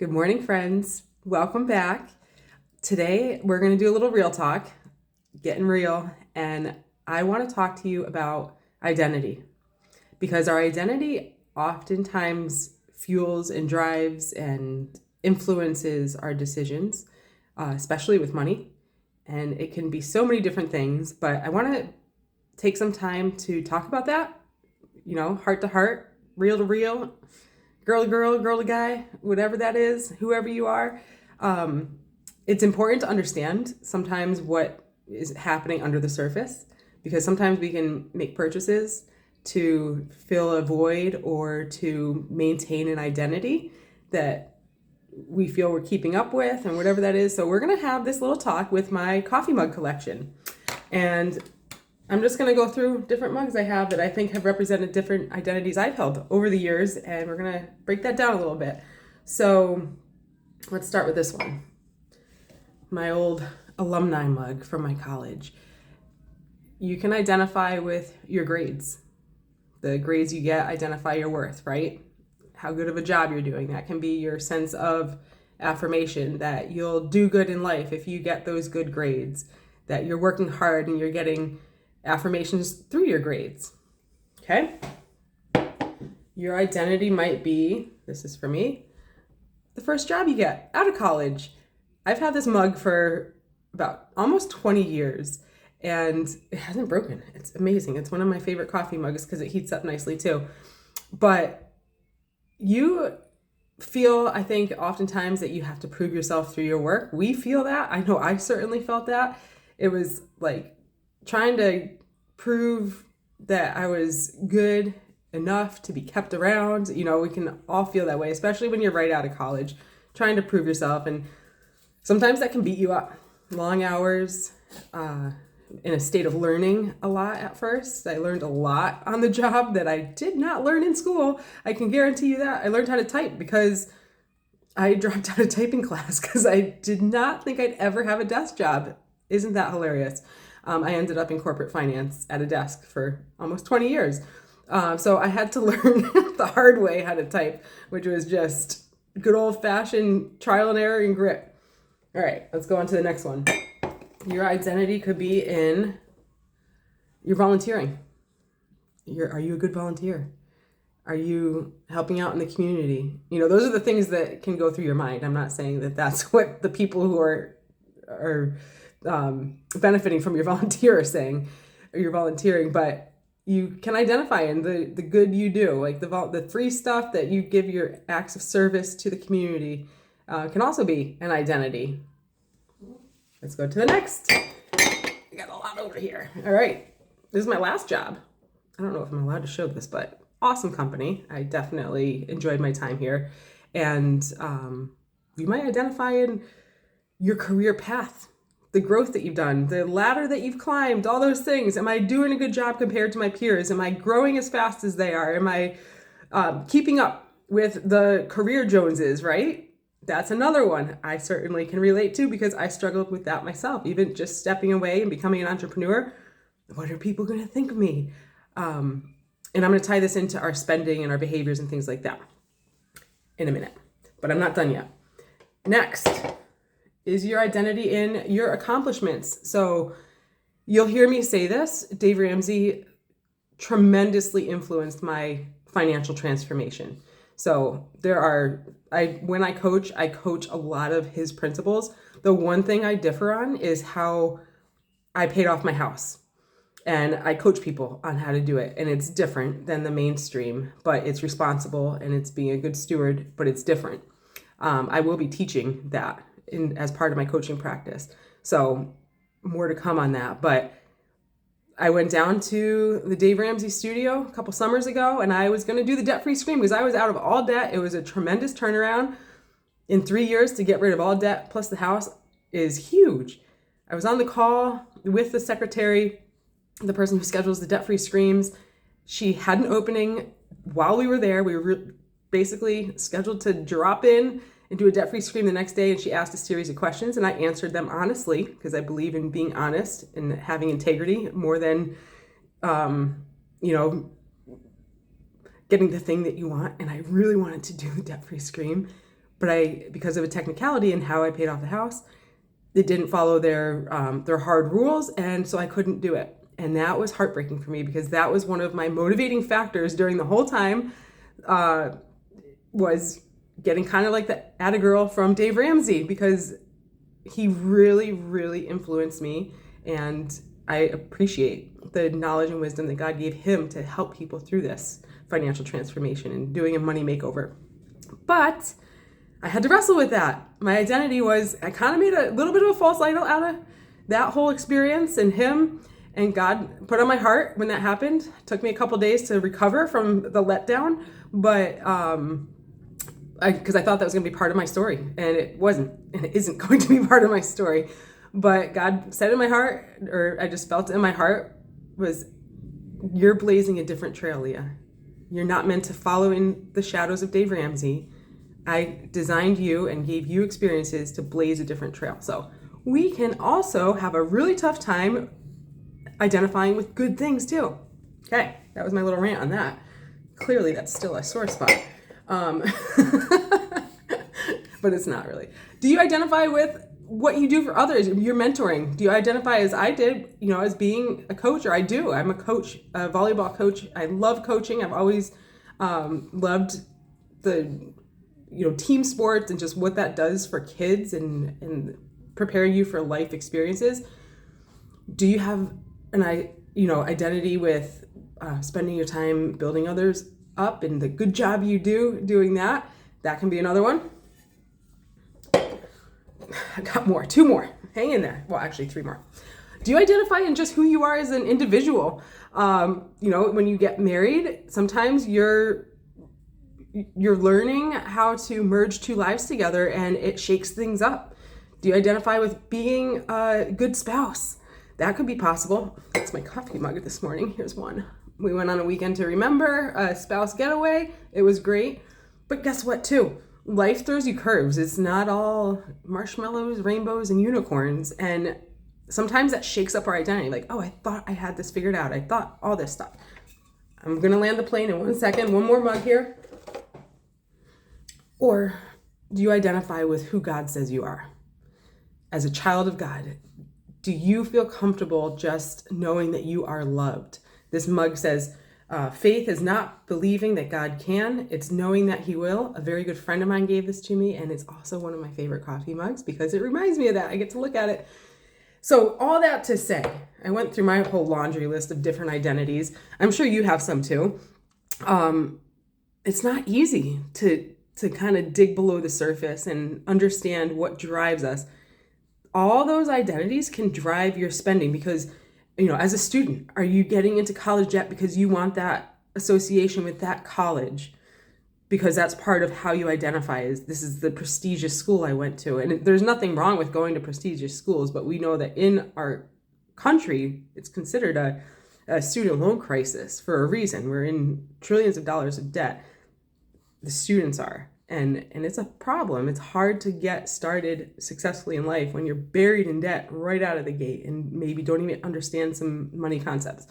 Good morning, friends. Welcome back. Today, we're going to do a little real talk, getting real, and I want to talk to you about identity because our identity oftentimes fuels and drives and influences our decisions, especially with money. And it can be so many different things, but I want to take some time to talk about that, heart to heart, real to real, girl to girl, girl to guy, whatever that is, whoever you are. It's important to understand sometimes what is happening under the surface, because sometimes we can make purchases to fill a void or to maintain an identity that we feel we're keeping up with and whatever that is. So we're going to have this little talk with my coffee mug collection. And I'm just going to go through different mugs I have that I think have represented different identities I've held over the years, and we're going to break that down a little bit. So let's start with this one. My old alumni mug from my college. You can identify with your grades. The grades you get identify your worth, right? How good of a job you're doing. That can be your sense of affirmation that you'll do good in life if you get those good grades, that you're working hard and you're getting affirmations through your grades. Okay? Your identity might be, this is for me, the first job you get out of college. I've had this mug for about almost 20 years and it hasn't broken. It's amazing. It's one of my favorite coffee mugs because it heats up nicely too. But you feel, I think, oftentimes that you have to prove yourself through your work. We feel that. I know I certainly felt that. It was like trying to prove that I was good enough to be kept around. We can all feel that way, especially when you're right out of college, trying to prove yourself. And sometimes that can beat you up. Long hours, in a state of learning a lot at first. I learned a lot on the job that I did not learn in school. I can guarantee you that. I learned how to type because I dropped out of typing class because I did not think I'd ever have a desk job. Isn't that hilarious? I ended up in corporate finance at a desk for almost 20 years. So I had to learn the hard way how to type, which was just good old-fashioned trial and error and grit. All right, let's go on to the next one. Your identity could be in your volunteering. Are you a good volunteer? Are you helping out in the community? Those are the things that can go through your mind. I'm not saying that that's what the people who are benefiting from your volunteer are saying, or you're volunteering, but you can identify in the good you do, like the free stuff that you give, your acts of service to the community, can also be an identity. Let's go to the next. I got a lot over here. All right. This is my last job. I don't know if I'm allowed to show this, but awesome company. I definitely enjoyed my time here. And you might identify in your career path, the growth that you've done, the ladder that you've climbed, all those things. Am I doing a good job compared to my peers? Am I growing as fast as they are? Am I keeping up with the career Joneses, right? That's another one I certainly can relate to because I struggled with that myself. Even just stepping away and becoming an entrepreneur. What are people going to think of me? And I'm going to tie this into our spending and our behaviors and things like that in a minute. But I'm not done yet. Next is your identity in your accomplishments. So you'll hear me say this. Dave Ramsey tremendously influenced my financial transformation. So when I coach a lot of his principles. The one thing I differ on is how I paid off my house. And I coach people on how to do it. And it's different than the mainstream, but it's responsible and it's being a good steward, but it's different. I will be teaching that as part of my coaching practice. So more to come on that. But I went down to the Dave Ramsey studio a couple summers ago and I was going to do the debt-free scream because I was out of all debt. It was a tremendous turnaround. In 3 years to get rid of all debt plus the house is huge. I was on the call with the secretary, the person who schedules the debt-free screams. She had an opening while we were there. We were basically scheduled to drop in and do a debt-free scream the next day. And she asked a series of questions and I answered them honestly because I believe in being honest and having integrity more than, getting the thing that you want. And I really wanted to do the debt-free scream, but because of a technicality in how I paid off the house, it didn't follow their hard rules, and so I couldn't do it. And that was heartbreaking for me, because that was one of my motivating factors during the whole time, was getting kind of like the atta girl from Dave Ramsey, because he really, really influenced me, and I appreciate the knowledge and wisdom that God gave him to help people through this financial transformation and doing a money makeover. But I had to wrestle with that. My identity was, I kind of made a little bit of a false idol out of that whole experience and him, and God put on my heart when that happened. It took me a couple days to recover from the letdown, but because I thought that was going to be part of my story, and it wasn't, and it isn't going to be part of my story. But God said in my heart, or I just felt it in my heart, was, you're blazing a different trail, Leah. You're not meant to follow in the shadows of Dave Ramsey. I designed you and gave you experiences to blaze a different trail. So we can also have a really tough time identifying with good things too. Okay, that was my little rant on that. Clearly that's still a sore spot. But it's not really. Do you identify with what you do for others? Your mentoring. Do you identify, as I did, as being a coach? Or I do. I'm a coach, a volleyball coach. I love coaching. I've always loved the team sports and just what that does for kids and preparing you for life experiences. Do you have an identity with spending your time building others up and the good job you do doing that? That can be another one. I got more, 2 more. Hang in there. Well, actually 3 more. Do you identify in just who you are as an individual? When you get married, sometimes you're learning how to merge 2 lives together, and it shakes things up. Do you identify with being a good spouse? That could be possible. That's my coffee mug this morning. Here's one. We went on a weekend to remember, a spouse getaway. It was great. But guess what, too? Life throws you curves. It's not all marshmallows, rainbows, and unicorns. And sometimes that shakes up our identity. Like, oh, I thought I had this figured out. I thought all this stuff. I'm going to land the plane in 1 second. One more mug here. Or do you identify with who God says you are? As a child of God, do you feel comfortable just knowing that you are loved? This mug says, faith is not believing that God can, it's knowing that he will. A very good friend of mine gave this to me, and it's also one of my favorite coffee mugs because it reminds me of that. I get to look at it. So all that to say, I went through my whole laundry list of different identities. I'm sure you have some too. It's not easy to kind of dig below the surface and understand what drives us. All those identities can drive your spending because, as a student, are you getting into college debt because you want that association with that college? Because that's part of how you identify, is this is the prestigious school I went to. And there's nothing wrong with going to prestigious schools, but we know that in our country, it's considered a student loan crisis for a reason. We're in trillions of dollars of debt. The students are. And it's a problem. It's hard to get started successfully in life when you're buried in debt right out of the gate and maybe don't even understand some money concepts.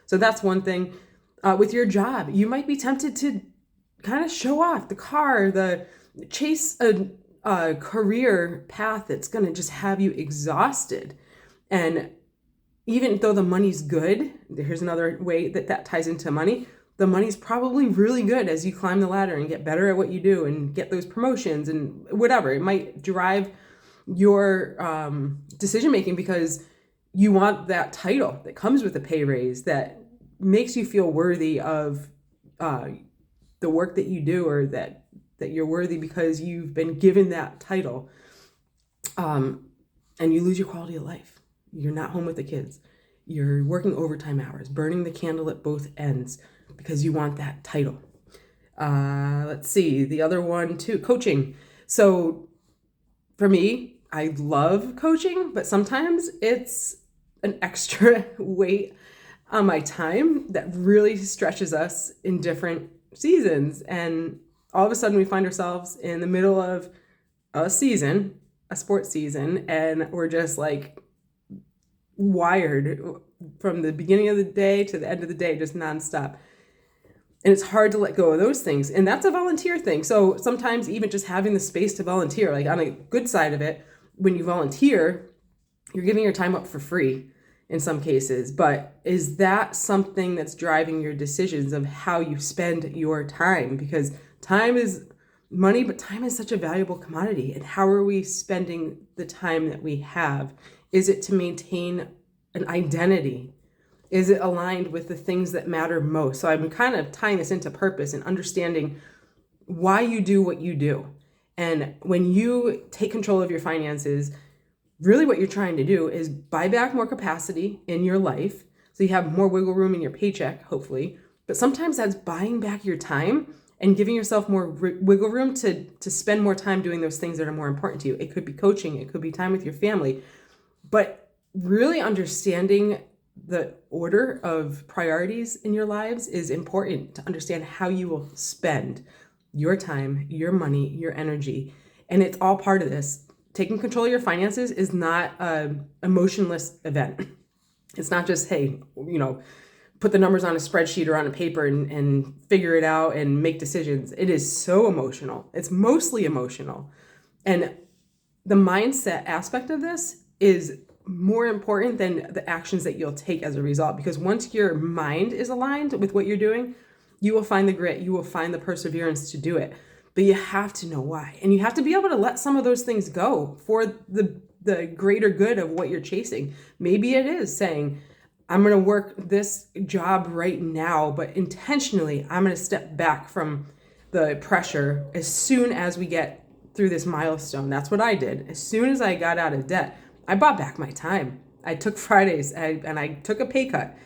So that's one thing. With your job, you might be tempted to kind of show off the car, chase a career path that's going to just have you exhausted. And even though the money's good, here's another way that ties into money. The money's probably really good as you climb the ladder and get better at what you do and get those promotions and whatever. It might drive your decision-making because you want that title that comes with a pay raise that makes you feel worthy of the work that you do, or that you're worthy because you've been given that title. And you lose your quality of life. You're not home with the kids. You're working overtime hours, burning the candle at both ends, because you want that title. Let's see, the other one too, coaching. So for me, I love coaching, but sometimes it's an extra weight on my time that really stretches us in different seasons. And all of a sudden we find ourselves in the middle of a season, a sports season, and we're just like wired from the beginning of the day to the end of the day, just nonstop. And it's hard to let go of those things. And that's a volunteer thing. So sometimes even just having the space to volunteer, like on a good side of it, when you volunteer, you're giving your time up for free in some cases. But is that something that's driving your decisions of how you spend your time? Because time is money, but time is such a valuable commodity. And how are we spending the time that we have? Is it to maintain an identity? Is it aligned with the things that matter most? So I'm kind of tying this into purpose and understanding why you do what you do. And when you take control of your finances, really what you're trying to do is buy back more capacity in your life. So you have more wiggle room in your paycheck, hopefully. But sometimes that's buying back your time and giving yourself more wiggle room to spend more time doing those things that are more important to you. It could be coaching, it could be time with your family. But really understanding the order of priorities in your lives is important to understand how you will spend your time, your money, your energy. And it's all part of this. Taking control of your finances is not an emotionless event. It's not just, hey, put the numbers on a spreadsheet or on a paper and figure it out and make decisions. It is so emotional. It's mostly emotional. And the mindset aspect of this is more important than the actions that you'll take as a result. Because once your mind is aligned with what you're doing, you will find the grit, you will find the perseverance to do it. But you have to know why. And you have to be able to let some of those things go for the greater good of what you're chasing. Maybe it is saying, I'm going to work this job right now, but intentionally, I'm going to step back from the pressure as soon as we get through this milestone. That's what I did. As soon as I got out of debt, I bought back my time. I took Fridays and I took a pay cut.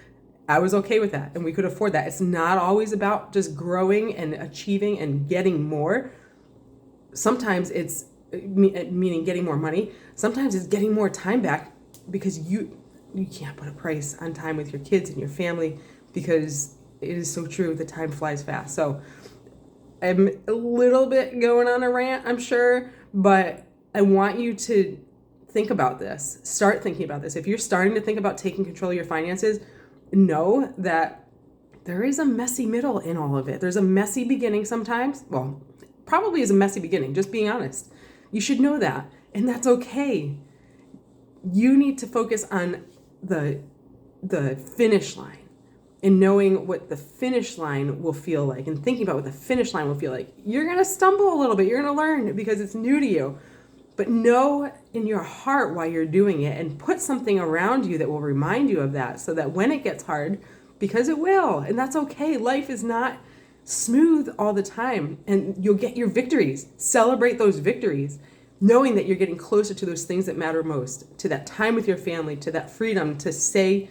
I was okay with that, and we could afford that. It's not always about just growing and achieving and getting more. Sometimes it's meaning getting more money. Sometimes it's getting more time back, because you can't put a price on time with your kids and your family, because it is so true. The time flies fast. So I'm a little bit going on a rant, I'm sure, but I want you to think about this. Start thinking about this. If you're starting to think about taking control of your finances, know that there is a messy middle in all of it. There's a messy beginning sometimes. Well, probably is a messy beginning, just being honest. You should know that, and that's okay. You need to focus on the finish line and knowing what the finish line will feel like and thinking about what the finish line will feel like. You're going to stumble a little bit. You're going to learn because it's new to you. But know in your heart why you're doing it, and put something around you that will remind you of that, so that when it gets hard, because it will, and that's okay. Life is not smooth all the time, and you'll get your victories. Celebrate those victories, knowing that you're getting closer to those things that matter most, to that time with your family, to that freedom to say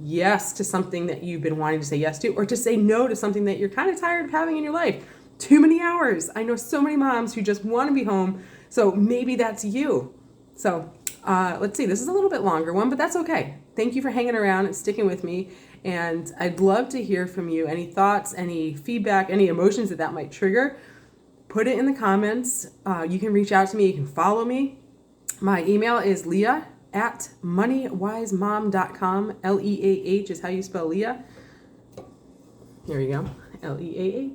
yes to something that you've been wanting to say yes to, or to say no to something that you're kind of tired of having in your life. Too many hours. I know so many moms who just want to be home. So maybe that's you. So let's see, this is a little bit longer one, but that's okay. Thank you for hanging around and sticking with me. And I'd love to hear from you. Any thoughts, any feedback, any emotions that might trigger, put it in the comments. You can reach out to me. You can follow me. My email is leah@moneywisemom.com. Leah is how you spell Leah. Here you go. Leah.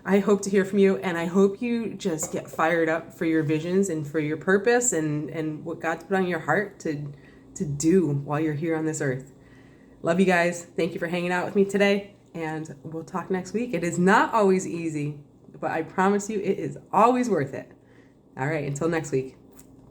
I hope to hear from you, and I hope you just get fired up for your visions and for your purpose and what God's put on your heart to do while you're here on this earth. Love you guys. Thank you for hanging out with me today, and we'll talk next week. It is not always easy, but I promise you it is always worth it. All right, until next week.